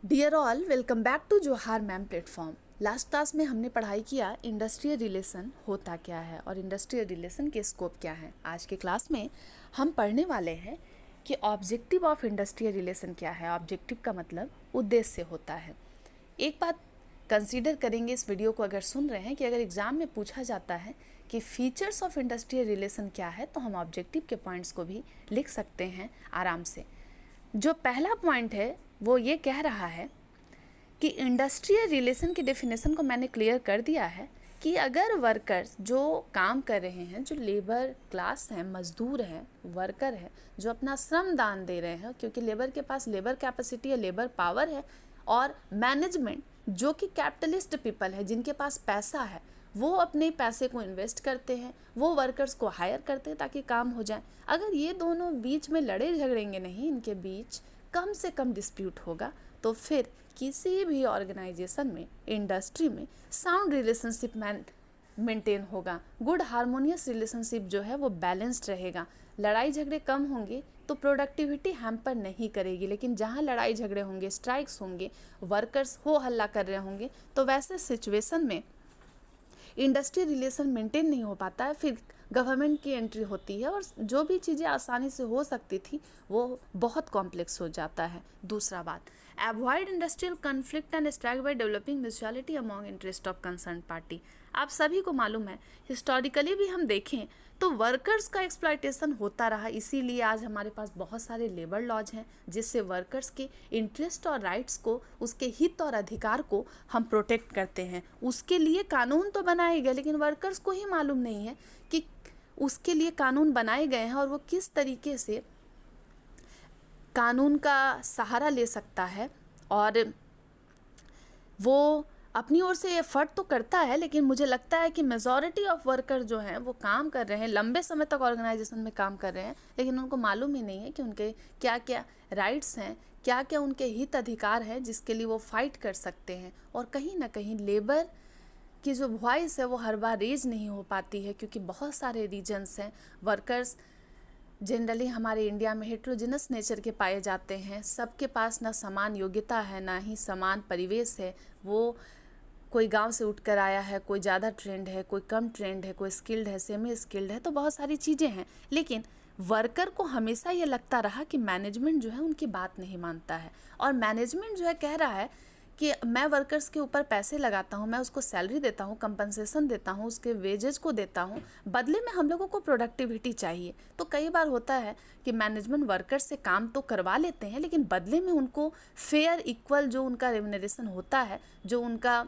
Dear all, welcome back to Johar ma'am platform. Last class में हमने पढ़ाई किया इंडस्ट्रियल रिलेशन होता क्या है और इंडस्ट्रियल रिलेशन के स्कोप क्या है। आज के क्लास में हम पढ़ने वाले हैं कि ऑब्जेक्टिव ऑफ इंडस्ट्रियल रिलेशन क्या है। ऑब्जेक्टिव का मतलब उद्देश्य होता है। एक बात कंसीडर करेंगे इस वीडियो को अगर सुन रहे हैं कि अगर एग्ज़ाम में पूछा जाता है कि फीचर्स ऑफ इंडस्ट्रियल रिलेशन क्या है तो हम ऑब्जेक्टिव के पॉइंट्स को भी लिख सकते हैं आराम से। जो पहला पॉइंट है वो ये कह रहा है कि इंडस्ट्रियल रिलेशन की डेफिनेशन को मैंने क्लियर कर दिया है कि अगर वर्कर्स जो काम कर रहे हैं, जो लेबर क्लास हैं, मजदूर हैं, वर्कर हैं, जो अपना श्रम दान दे रहे हैं, क्योंकि लेबर के पास लेबर कैपेसिटी है, लेबर पावर है, और मैनेजमेंट जो कि कैपिटलिस्ट पीपल है, जिनके पास पैसा है, वो अपने पैसे को इन्वेस्ट करते हैं, वो वर्कर्स को हायर करते हैं ताकि काम हो जाए। अगर ये दोनों बीच में लड़े झगड़ेंगे नहीं, इनके बीच कम से कम डिस्प्यूट होगा, तो फिर किसी भी ऑर्गेनाइजेशन में, इंडस्ट्री में साउंड रिलेशनशिप मेंटेन होगा। गुड हार्मोनियस रिलेशनशिप जो है वो बैलेंस्ड रहेगा। लड़ाई झगड़े कम होंगे तो प्रोडक्टिविटी हैम्पर नहीं करेगी, लेकिन जहाँ लड़ाई झगड़े होंगे, स्ट्राइक्स होंगे, वर्कर्स हो हल्ला कर रहे होंगे, तो वैसे सिचुएशन में इंडस्ट्रियल रिलेशन मेंटेन नहीं हो पाता है। फिर गवर्नमेंट की एंट्री होती है और जो भी चीज़ें आसानी से हो सकती थी वो बहुत कॉम्प्लेक्स हो जाता है। दूसरा बात, avoid industrial conflict and strike by developing mutuality among interest of concern party. आप सभी को मालूम है, हिस्टोरिकली भी हम देखें तो वर्कर्स का एक्सप्लॉयटेशन होता रहा, इसीलिए आज हमारे पास बहुत सारे लेबर लॉज हैं जिससे वर्कर्स के इंटरेस्ट और राइट्स को, उसके हित और अधिकार को हम प्रोटेक्ट करते हैं। उसके लिए कानून तो बनाए गए, लेकिन वर्कर्स को ही मालूम नहीं है कि उसके लिए कानून बनाए गए हैं और वो किस तरीके से कानून का सहारा ले सकता है। और वो अपनी ओर से एफर्ट तो करता है, लेकिन मुझे लगता है कि मेजॉरिटी ऑफ वर्कर जो हैं वो काम कर रहे हैं, लंबे समय तक ऑर्गेनाइजेशन में काम कर रहे हैं, लेकिन उनको मालूम ही नहीं है कि उनके क्या क्या राइट्स हैं, क्या क्या उनके हित अधिकार हैं जिसके लिए वो फाइट कर सकते हैं। और कहीं ना कहीं लेबर की जो वॉइस है वो हर बार रेज नहीं हो पाती है, क्योंकि बहुत सारे रीजन्स हैं। वर्कर्स जनरली हमारे इंडिया में हेट्रोजिनस नेचर के पाए जाते हैं। सबके पास ना समान योग्यता है, ना ही समान परिवेश है। वो कोई गांव से उठकर आया है, कोई ज़्यादा ट्रेंड है, कोई कम ट्रेंड है, कोई स्किल्ड है, सेमी स्किल्ड है, तो बहुत सारी चीज़ें हैं। लेकिन वर्कर को हमेशा ये लगता रहा कि मैनेजमेंट जो है उनकी बात नहीं मानता है, और मैनेजमेंट जो है कह रहा है कि मैं वर्कर्स के ऊपर पैसे लगाता हूँ, मैं उसको सैलरी देता हूँ, कंपनसेशन देता हूँ, उसके वेजेस को देता हूँ, बदले में हम लोगों को प्रोडक्टिविटी चाहिए। तो कई बार होता है कि मैनेजमेंट वर्कर्स से काम तो करवा लेते हैं, लेकिन बदले में उनको फेयर इक्वल जो उनका रेम्यूनरेशन होता है, जो उनका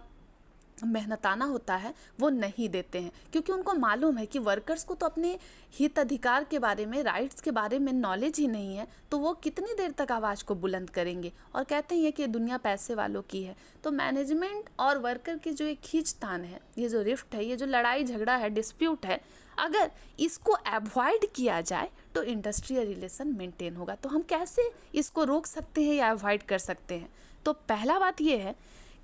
मेहनताना होता है, वो नहीं देते हैं, क्योंकि उनको मालूम है कि वर्कर्स को तो अपने हित अधिकार के बारे में, राइट्स के बारे में नॉलेज ही नहीं है, तो वो कितनी देर तक आवाज़ को बुलंद करेंगे। और कहते हैं कि दुनिया पैसे वालों की है। तो मैनेजमेंट और वर्कर की जो एक खींचतान है, ये जो रिफ्ट है, ये जो लड़ाई झगड़ा है, डिस्प्यूट है, अगर इसको अवॉइड किया जाए तो इंडस्ट्रियल रिलेशन मेंटेन होगा। तो हम कैसे इसको रोक सकते हैं या अवॉइड कर सकते हैं? तो पहला बात ये है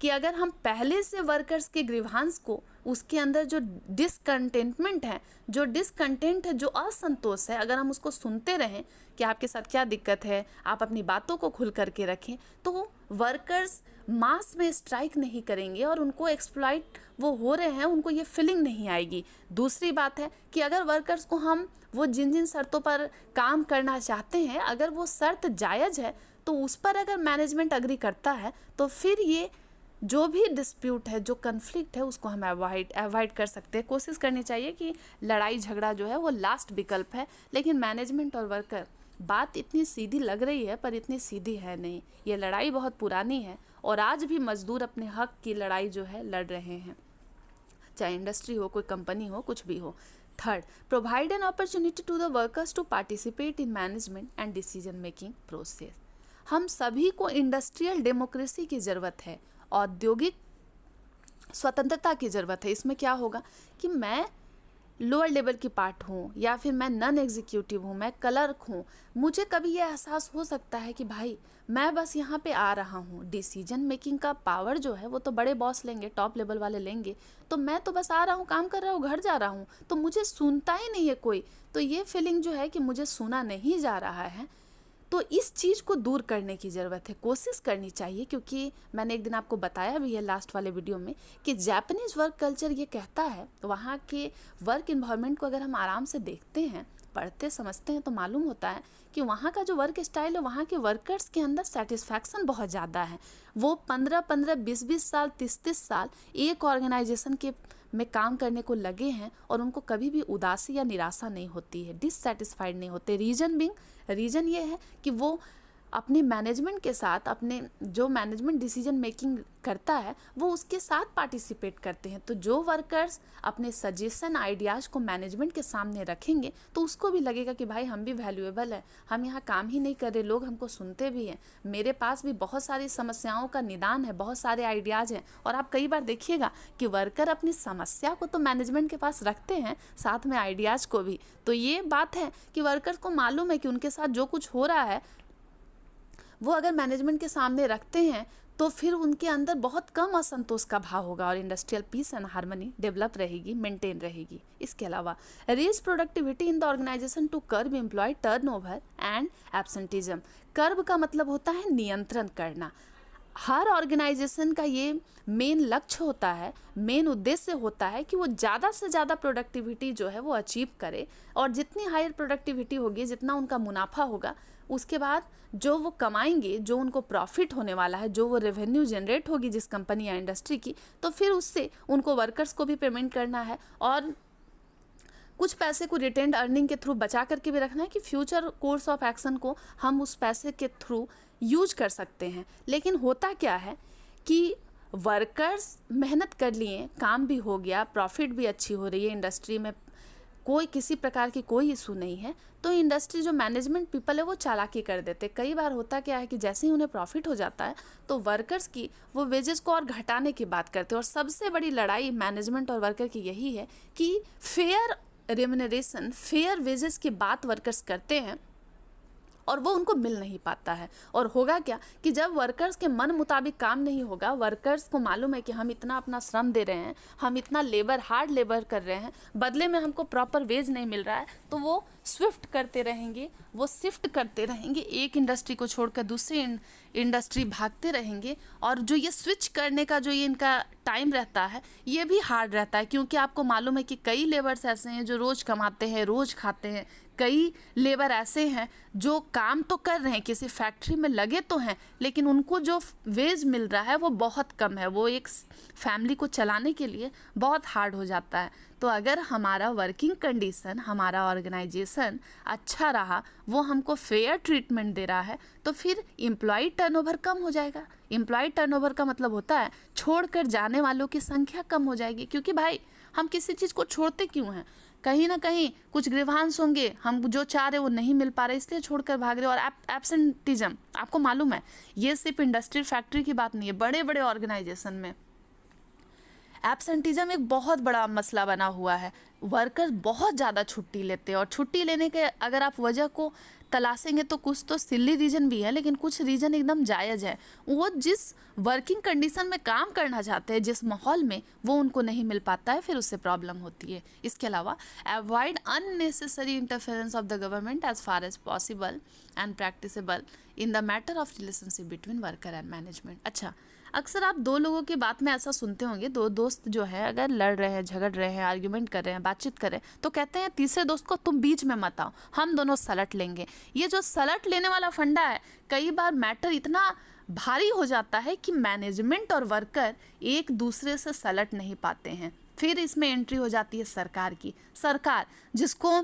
कि अगर हम पहले से वर्कर्स के ग्रीवांस को, उसके अंदर जो डिसकंटेंटमेंट है, जो डिसकंटेंट है, जो असंतोष है, अगर हम उसको सुनते रहें कि आपके साथ क्या दिक्कत है, आप अपनी बातों को खुल करके रखें, तो वर्कर्स मास में स्ट्राइक नहीं करेंगे और उनको एक्सप्लॉइट वो हो रहे हैं, उनको ये फीलिंग नहीं आएगी। दूसरी बात है कि अगर वर्कर्स को हम वो जिन जिन शर्तों पर काम करना चाहते हैं, अगर वो शर्त जायज़ है, तो उस पर अगर मैनेजमेंट अग्री करता है, तो फिर ये जो भी डिस्प्यूट है, जो कन्फ्लिक्ट है, उसको हम अवॉइड कर सकते हैं। कोशिश करनी चाहिए कि लड़ाई झगड़ा जो है वो लास्ट विकल्प है। लेकिन मैनेजमेंट और वर्कर, बात इतनी सीधी लग रही है पर इतनी सीधी है नहीं। ये लड़ाई बहुत पुरानी है और आज भी मजदूर अपने हक की लड़ाई जो है लड़ रहे हैं, चाहे इंडस्ट्री हो, कोई कंपनी हो, कुछ भी हो। Third, provide an opportunity to the workers to participate in management and decision making process. हम सभी को इंडस्ट्रियल डेमोक्रेसी की ज़रूरत है, औद्योगिक स्वतंत्रता की ज़रूरत है। इसमें क्या होगा कि मैं लोअर लेवल की पार्ट हूँ या फिर मैं नॉन एग्जीक्यूटिव हूँ, मैं क्लर्क हूँ, मुझे कभी ये एहसास हो सकता है कि भाई मैं बस यहाँ पे आ रहा हूँ, डिसीजन मेकिंग का पावर जो है वो तो बड़े बॉस लेंगे, टॉप लेवल वाले लेंगे, तो मैं तो बस आ रहा हूँ, काम कर रहा हूँ, घर जा रहा हूँ, तो मुझे सुनता ही नहीं है कोई। तो ये फीलिंग जो है कि मुझे सुना नहीं जा रहा है, तो इस चीज़ को दूर करने की ज़रूरत है, कोशिश करनी चाहिए, क्योंकि मैंने एक दिन आपको बताया भी है लास्ट वाले वीडियो में कि जापानीज़ वर्क कल्चर ये कहता है, वहाँ के वर्क इन्वायरमेंट को अगर हम आराम से देखते हैं, पढ़ते समझते हैं, तो मालूम होता है कि वहाँ का जो वर्क स्टाइल है, वहाँ के वर्कर्स के अंदर सेटिस्फैक्शन बहुत ज़्यादा है। वो 15-15, 20-20 साल, 30-30 साल एक ऑर्गेनाइजेशन के में काम करने को लगे हैं और उनको कभी भी उदासी या निराशा नहीं होती है, डिससेटिस्फाइड नहीं होते। रीज़न ये है कि वो अपने मैनेजमेंट के साथ, अपने जो मैनेजमेंट डिसीजन मेकिंग करता है वो उसके साथ पार्टिसिपेट करते हैं। तो जो वर्कर्स अपने सजेशन आइडियाज़ को मैनेजमेंट के सामने रखेंगे तो उसको भी लगेगा कि भाई हम भी वैल्यूएबल है, हम यहाँ काम ही नहीं कर रहे, लोग हमको सुनते भी हैं, मेरे पास भी बहुत सारी समस्याओं का निदान है, बहुत सारे आइडियाज़ हैं। और आप कई बार देखिएगा कि वर्कर अपनी समस्या को तो मैनेजमेंट के पास रखते हैं, साथ में आइडियाज़ को भी। तो ये बात है कि वर्कर्स को मालूम है कि उनके साथ जो कुछ हो रहा है वो अगर मैनेजमेंट के सामने रखते हैं तो फिर उनके अंदर बहुत कम असंतोष का भाव होगा और industrial peace and harmony develop रहेगी, मेंटेन रहेगी। इसके अलावा raise productivity in the organisation to curb employ turnover and absenteeism. Curb का मतलब होता है नियंत्रण करना। हर ऑर्गेनाइजेशन का ये मेन लक्ष्य होता है, मेन उद्देश्य होता है कि वो ज़्यादा से ज़्यादा प्रोडक्टिविटी जो है वो अचीव करे, और जितनी हायर प्रोडक्टिविटी होगी, जितना उनका मुनाफा होगा, उसके बाद जो वो कमाएंगे, जो उनको प्रॉफिट होने वाला है, जो वो रेवेन्यू जनरेट होगी जिस कंपनी या इंडस्ट्री की, तो फिर उससे उनको वर्कर्स को भी पेमेंट करना है और कुछ पैसे को रिटेन्ड अर्निंग के थ्रू बचा करके भी रखना है कि फ्यूचर कोर्स ऑफ एक्शन को हम उस पैसे के थ्रू यूज कर सकते हैं। लेकिन होता क्या है कि वर्कर्स मेहनत कर लिए, काम भी हो गया, प्रॉफिट भी अच्छी हो रही है, इंडस्ट्री में कोई किसी प्रकार की कोई इशू नहीं है, तो इंडस्ट्री जो मैनेजमेंट पीपल है वो चालाकी कर देते। कई बार होता क्या है कि जैसे ही उन्हें प्रॉफिट हो जाता है तो वर्कर्स की वो वेजेस को और घटाने की बात करते हैं। और सबसे बड़ी लड़ाई मैनेजमेंट और वर्कर की यही है कि फेयर रेम्यूनरेशन, फेयर वेजेस की बात वर्कर्स करते हैं और वो उनको मिल नहीं पाता है। और होगा क्या कि जब वर्कर्स के मन मुताबिक काम नहीं होगा, वर्कर्स को मालूम है कि हम इतना अपना श्रम दे रहे हैं, हम इतना हार्ड लेबर कर रहे हैं, बदले में हमको प्रॉपर वेज नहीं मिल रहा है, तो वो स्विफ्ट करते रहेंगे, वो शिफ्ट करते रहेंगे, एक इंडस्ट्री को छोड़कर दूसरी इंडस्ट्री भागते रहेंगे। और जो ये स्विच करने का जो ये इनका टाइम रहता है ये भी हार्ड रहता है, क्योंकि आपको मालूम है कि कई लेबर्स ऐसे हैं जो रोज़ कमाते हैं, रोज़ खाते हैं, कई लेबर ऐसे हैं जो काम तो कर रहे हैं, किसी फैक्ट्री में लगे तो हैं, लेकिन उनको जो वेज मिल रहा है वो बहुत कम है, वो एक फैमिली को चलाने के लिए बहुत हार्ड हो जाता है। तो अगर हमारा वर्किंग कंडीशन, हमारा ऑर्गेनाइजेशन अच्छा रहा, वो हमको फेयर ट्रीटमेंट दे रहा है, तो फिर एम्प्लॉय टर्नओवर कम हो जाएगा। एम्प्लॉय टर्नओवर का मतलब होता है छोड़कर जाने वालों की संख्या कम हो जाएगी, क्योंकि भाई हम किसी चीज़ को छोड़ते क्यों हैं, कहीं ना कहीं कुछ ग्रीवांस होंगे, हम जो चाह रहे वो नहीं मिल पा रहे इसलिए छोड़कर भाग रहे। और एब्सेंटिज्म, आपको मालूम है ये सिर्फ इंडस्ट्रियल फैक्ट्री की बात नहीं है, बड़े बड़े ऑर्गेनाइजेशन में एब्सेंटिज्म एक बहुत बड़ा मसला बना हुआ है। वर्कर्स बहुत ज़्यादा छुट्टी लेते हैं, और छुट्टी लेने के अगर आप वजह को तलाशेंगे तो कुछ तो सिली रीज़न भी है, लेकिन कुछ रीज़न एकदम जायज़ है। वो जिस वर्किंग कंडीशन में काम करना चाहते हैं, जिस माहौल में, वो उनको नहीं मिल पाता है, फिर उससे प्रॉब्लम होती है। इसके अलावा avoid unnecessary interference of the government as far as possible and practicable in the matter of relationship between worker and management. अच्छा, अक्सर आप दो लोगों की बात में ऐसा सुनते होंगे, दो दोस्त जो है अगर लड़ रहे हैं, झगड़ रहे हैं, आर्ग्यूमेंट कर रहे हैं, बातचीत कर रहे हैं, तो कहते हैं तीसरे दोस्त को तुम बीच में मत आओ, हम दोनों सलट लेंगे। ये जो सलट लेने वाला फंडा है, कई बार मैटर इतना भारी हो जाता है कि मैनेजमेंट और वर्कर एक दूसरे से सलट नहीं पाते हैं। फिर इसमें एंट्री हो जाती है सरकार की। सरकार जिसको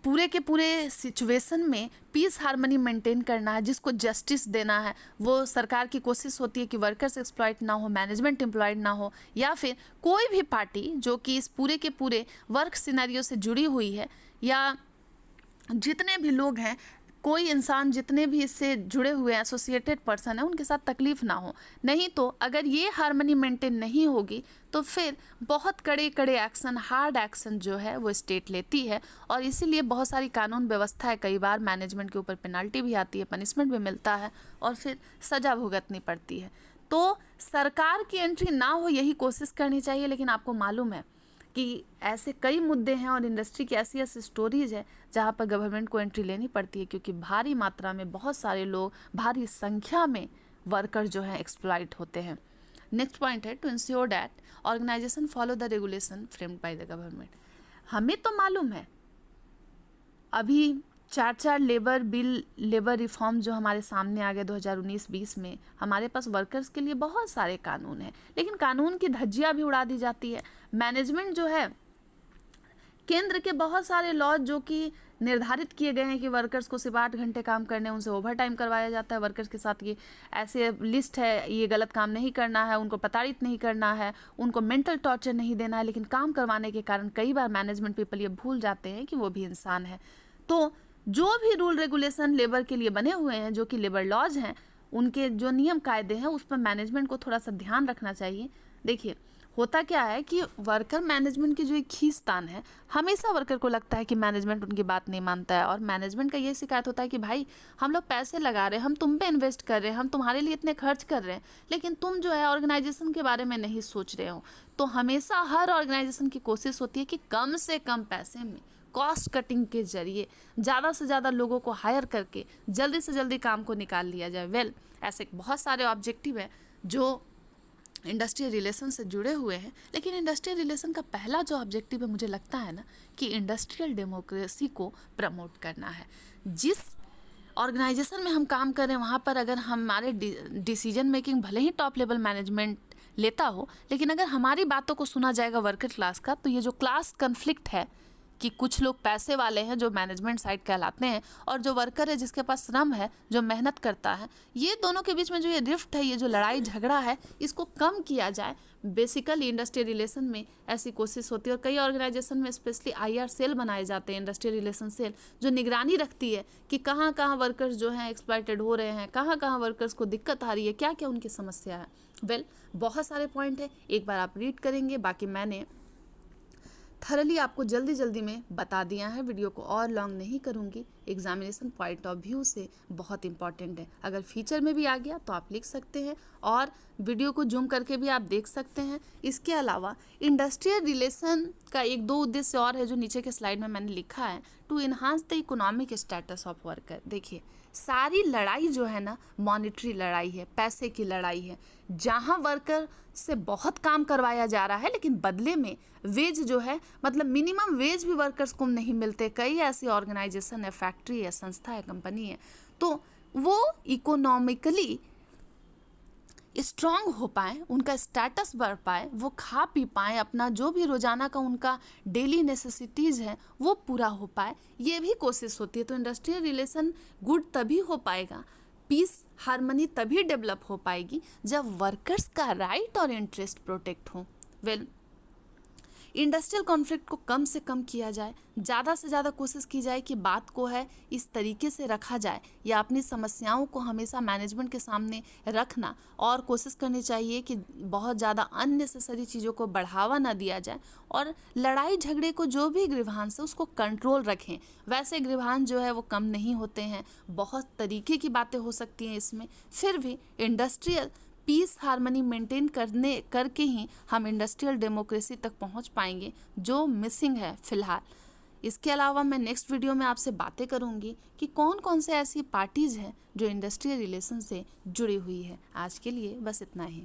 पूरे के पूरे सिचुएशन में पीस हार्मनी मेंटेन करना है, जिसको जस्टिस देना है, वो सरकार की कोशिश होती है कि वर्कर्स एक्सप्लॉइट ना हो, मैनेजमेंट एम्प्लॉयड ना हो, या फिर कोई भी पार्टी जो कि इस पूरे के पूरे वर्क सिनेरियो से जुड़ी हुई है, या जितने भी लोग हैं, कोई इंसान जितने भी इससे जुड़े हुए एसोसिएटेड पर्सन है, उनके साथ तकलीफ ना हो। नहीं तो अगर ये हार्मनी मेंटेन नहीं होगी तो फिर बहुत कड़े कड़े एक्शन, हार्ड एक्शन जो है वो स्टेट लेती है, और इसीलिए बहुत सारी कानून व्यवस्था है, कई बार मैनेजमेंट के ऊपर पेनल्टी भी आती है, पनिशमेंट भी मिलता है, और फिर सज़ा भुगतनी पड़ती है। तो सरकार की एंट्री ना हो यही कोशिश करनी चाहिए। लेकिन आपको मालूम है कि ऐसे कई मुद्दे हैं और इंडस्ट्री की ऐसी ऐसी स्टोरीज है जहाँ पर गवर्नमेंट को एंट्री लेनी पड़ती है, क्योंकि भारी मात्रा में बहुत सारे लोग, भारी संख्या में वर्कर जो है एक्सप्लॉइट होते हैं। नेक्स्ट पॉइंट है to ensure that organization follow the regulation framed by the government. हमें तो मालूम है अभी 4 लेबर रिफॉर्म जो हमारे सामने आ गए 2019-20 में, हमारे पास वर्कर्स के लिए बहुत सारे कानून हैं, लेकिन कानून की धज्जियाँ भी उड़ा दी जाती है। मैनेजमेंट जो है, केंद्र के बहुत सारे लॉ जो कि निर्धारित किए गए हैं कि वर्कर्स को सिर्फ 8 घंटे काम करने, उनसे ओवर टाइम करवाया जाता है। वर्कर्स के साथ ये ऐसे लिस्ट है, ये गलत काम नहीं करना है, उनको प्रताड़ित नहीं करना है, उनको मेंटल टॉर्चर नहीं देना है, लेकिन काम करवाने के कारण कई बार मैनेजमेंट पीपल ये भूल जाते हैं कि वो भी इंसान है। तो जो भी रूल रेगुलेशन लेबर के लिए बने हुए हैं, जो कि लेबर लॉज हैं, उनके जो नियम कायदे हैं उस पर मैनेजमेंट को थोड़ा सा ध्यान रखना चाहिए। देखिए होता क्या है कि वर्कर मैनेजमेंट की जो एक खींचतान है, हमेशा वर्कर को लगता है कि मैनेजमेंट उनकी बात नहीं मानता है, और मैनेजमेंट का ये शिकायत होता है कि भाई हम लोग पैसे लगा रहे हैं, हम तुम पे इन्वेस्ट कर रहे हैं, हम तुम्हारे लिए इतने खर्च कर रहे हैं, लेकिन तुम जो है ऑर्गेनाइजेशन के बारे में नहीं सोच रहे हो। तो हमेशा हर ऑर्गेनाइजेशन की कोशिश होती है कि कम से कम पैसे में कॉस्ट कटिंग के जरिए ज़्यादा से ज़्यादा लोगों को हायर करके जल्दी से जल्दी काम को निकाल लिया जाए। ऐसे बहुत सारे ऑब्जेक्टिव हैं जो इंडस्ट्रियल रिलेशन से जुड़े हुए हैं, लेकिन इंडस्ट्रियल रिलेशन का पहला जो ऑब्जेक्टिव है, मुझे लगता है ना कि इंडस्ट्रियल डेमोक्रेसी को प्रमोट करना है। जिस ऑर्गेनाइजेशन में हम काम कर रहे हैं वहाँ पर अगर हमारे डिसीजन मेकिंग भले ही टॉप लेवल मैनेजमेंट लेता हो, लेकिन अगर हमारी बातों को सुना जाएगा वर्कर क्लास का, तो ये जो क्लास कन्फ्लिक्ट है कि कुछ लोग पैसे वाले हैं जो मैनेजमेंट साइड कहलाते हैं, और जो वर्कर है जिसके पास श्रम है, जो मेहनत करता है, ये दोनों के बीच में जो ये रिफ्ट है, ये जो लड़ाई झगड़ा है, इसको कम किया जाए। बेसिकली इंडस्ट्रियल रिलेशन में ऐसी कोशिश होती है, और कई ऑर्गेनाइजेशन में स्पेशली IR सेल बनाए जाते हैं, इंडस्ट्रियल रिलेशन सेल, जो निगरानी रखती है कि कहाँ कहाँ वर्कर्स जो हैं एक्सप्लॉइटेड हो रहे हैं, कहाँ कहाँ वर्कर्स को दिक्कत आ रही है, क्या क्या उनकी समस्या है। बहुत सारे पॉइंट है, एक बार आप रीड करेंगे, बाकी मैंने थरली आपको जल्दी जल्दी में बता दिया है, वीडियो को और लॉन्ग नहीं करूँगी। एग्जामिनेशन पॉइंट ऑफ व्यू से बहुत इंपॉर्टेंट है, अगर फीचर में भी आ गया तो आप लिख सकते हैं, और वीडियो को जूम करके भी आप देख सकते हैं। इसके अलावा इंडस्ट्रियल रिलेशन का 1-2 उद्देश्य और है जो नीचे के स्लाइड में मैंने लिखा है, to enhance the economic status of worker. देखिए सारी लड़ाई जो है ना, मॉनेटरी लड़ाई है, पैसे की लड़ाई है, जहाँ वर्कर से बहुत काम करवाया जा रहा है, लेकिन बदले में वेज जो है, मतलब मिनिमम वेज भी वर्कर्स को नहीं मिलते। कई ऐसी ऑर्गेनाइजेशन है, फैक्ट्री है, संस्था है, कंपनी है, तो वो इकोनॉमिकली स्ट्रांग हो पाए, उनका स्टेटस बढ़ पाए, वो खा पी पाए, अपना जो भी रोजाना का उनका डेली नेसेसिटीज़ है वो पूरा हो पाए, ये भी कोशिश होती है। तो इंडस्ट्रियल रिलेशन गुड तभी हो पाएगा, पीस हार्मनी तभी डेवलप हो पाएगी जब वर्कर्स का राइट और इंटरेस्ट प्रोटेक्ट हो। इंडस्ट्रियल कॉन्फ्लिक्ट को कम से कम किया जाए, ज़्यादा से ज़्यादा कोशिश की जाए कि बात को है इस तरीके से रखा जाए, या अपनी समस्याओं को हमेशा मैनेजमेंट के सामने रखना, और कोशिश करनी चाहिए कि बहुत ज़्यादा अननेसेसरी चीज़ों को बढ़ावा ना दिया जाए, और लड़ाई झगड़े को जो भी ग्रीवांस है उसको कंट्रोल रखें। वैसे ग्रीवांस जो है वो कम नहीं होते हैं, बहुत तरीके की बातें हो सकती हैं इसमें, फिर भी इंडस्ट्रियल पीस हार्मनी मेंटेन करके ही हम इंडस्ट्रियल डेमोक्रेसी तक पहुंच पाएंगे, जो मिसिंग है फ़िलहाल। इसके अलावा मैं नेक्स्ट वीडियो में आपसे बातें करूंगी कि कौन कौन से ऐसी पार्टीज़ हैं जो इंडस्ट्रियल रिलेशन से जुड़ी हुई है। आज के लिए बस इतना ही।